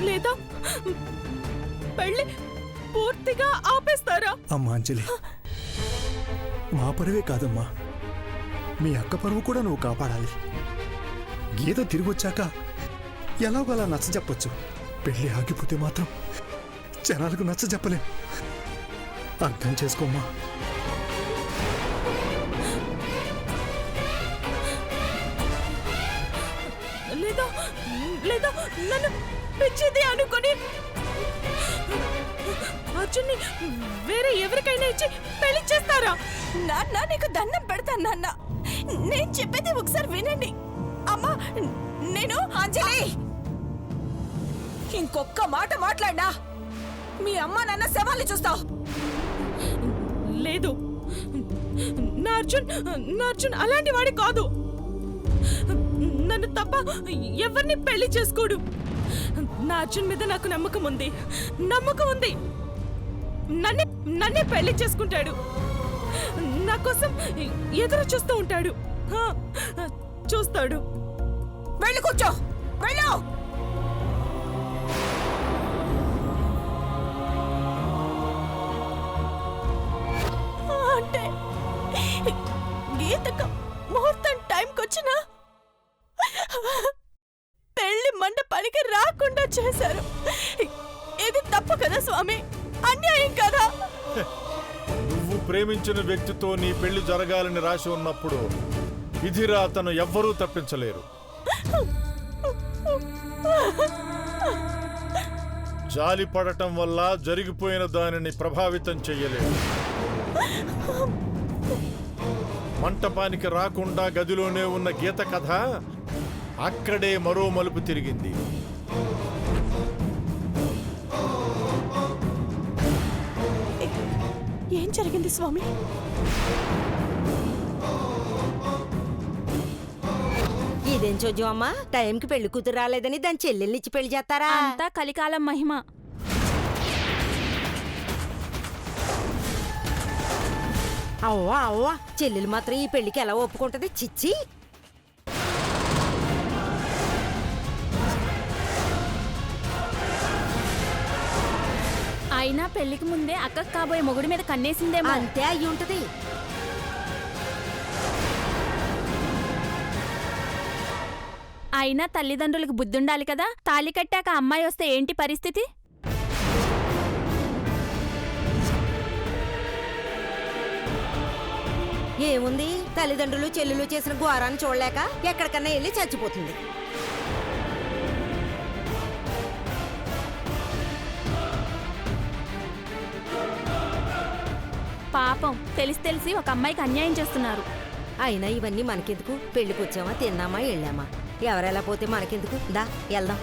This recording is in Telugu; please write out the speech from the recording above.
లేదా పెళ్లి పూర్తిగా ఆపేస్తారా? అమ్మా అంజలి, మా పరువే కాదమ్మా, మీ అక్క పరువు కూడా నువ్వు కాపాడాలి. గీత తిరిగొచ్చాక ఎలాగోలా నచ్చ చెప్పొచ్చు. పెళ్లి ఆగిపోతే మాత్రం జనాలకు నచ్చ చెప్పలేం. అర్థం చేసుకోమ్మా. లేదా లేదా నన్ను పిచ్చిది అనుకొని అర్జున్ని వేరే ఎవరికైనా ఇచ్చి పెళ్లి చేస్తారా? నాన్న నీకు దండం పెడతాను నాన్న, నేను చెప్పేది ఒకసారి వినండి. అమ్మా నేను అంజలి, ఇంకొక్క మాట మాట్లాడినా మీ అమ్మ నాన్న శవాన్ని చూస్తావు. లేదు, నా అర్జున్ అలాంటి వాడి కాదు. నన్ను తప్ప ఎవరిని పెళ్లి చేసుకోడు. నా అర్జున్ మీద నాకు నమ్మకం ఉంది. నన్నే పెళ్లి చేసుకుంటాడు. నా కోసం ఎదురు చూస్తూ ఉంటాడు. చూస్తాడు. వెళ్ళి కూర్చో, వెళ్ళు. అంటే గీతకు ముహూర్తం టైంకి వచ్చినా పెళ్లి మండపానికి రాకుండా చేశారు. ఇది తప్పు కదా స్వామి, అన్యాయం కదా. నువ్వు ప్రేమించిన వ్యక్తితో నీ పెళ్లి జరగాలని రాసి ఉన్నప్పుడు విధిరాతను ఎవ్వరూ తప్పించలేరు. జాలి పడటం వల్ల జరిగిపోయిన దానిని ప్రభావితం చెయ్యలేరు. మంటపానికి రాకుండా గదిలోనే ఉన్న గీత కథ అక్కడే మరో మలుపు తిరిగింది. ఏం జరిగింది స్వామి? ఇదేం చూద్దాం అమ్మా, టైంకి పెళ్లి కూతురు రాలేదని దాని చెల్లెల్నిచ్చి పెళ్లి చేస్తారా? అంతా కలికాలం మహిమ. అవ్వా అవ్వా, చెల్లెలు మాత్రం ఈ పెళ్లికి ఎలా ఒప్పుకుంటది? చిచ్చి. అయినా పెళ్లికి ముందే అక్కకు కాబోయే మొగుడి మీద కన్నేసిందేమో. అంతే అయి ఉంటది. అయినా తల్లిదండ్రులకు బుద్ధుండాలి కదా. తాళి కట్టాక అమ్మాయి వస్తే ఏంటి పరిస్థితి? ఏముంది, తల్లిదండ్రులు చెల్లెలు చేసిన ఘోరాన్ని చూడలేక ఎక్కడికన్నా వెళ్ళి చచ్చిపోతుంది. పాపం తెలిసి ఒక అమ్మాయికి అన్యాయం చేస్తున్నారు. అయినా ఇవన్నీ మనకెందుకు? పెళ్లికి వచ్చామా, తిన్నామా, వెళ్ళామా, ఎవరెలా పోతే మనకెందుకు? దా వెళ్దాం.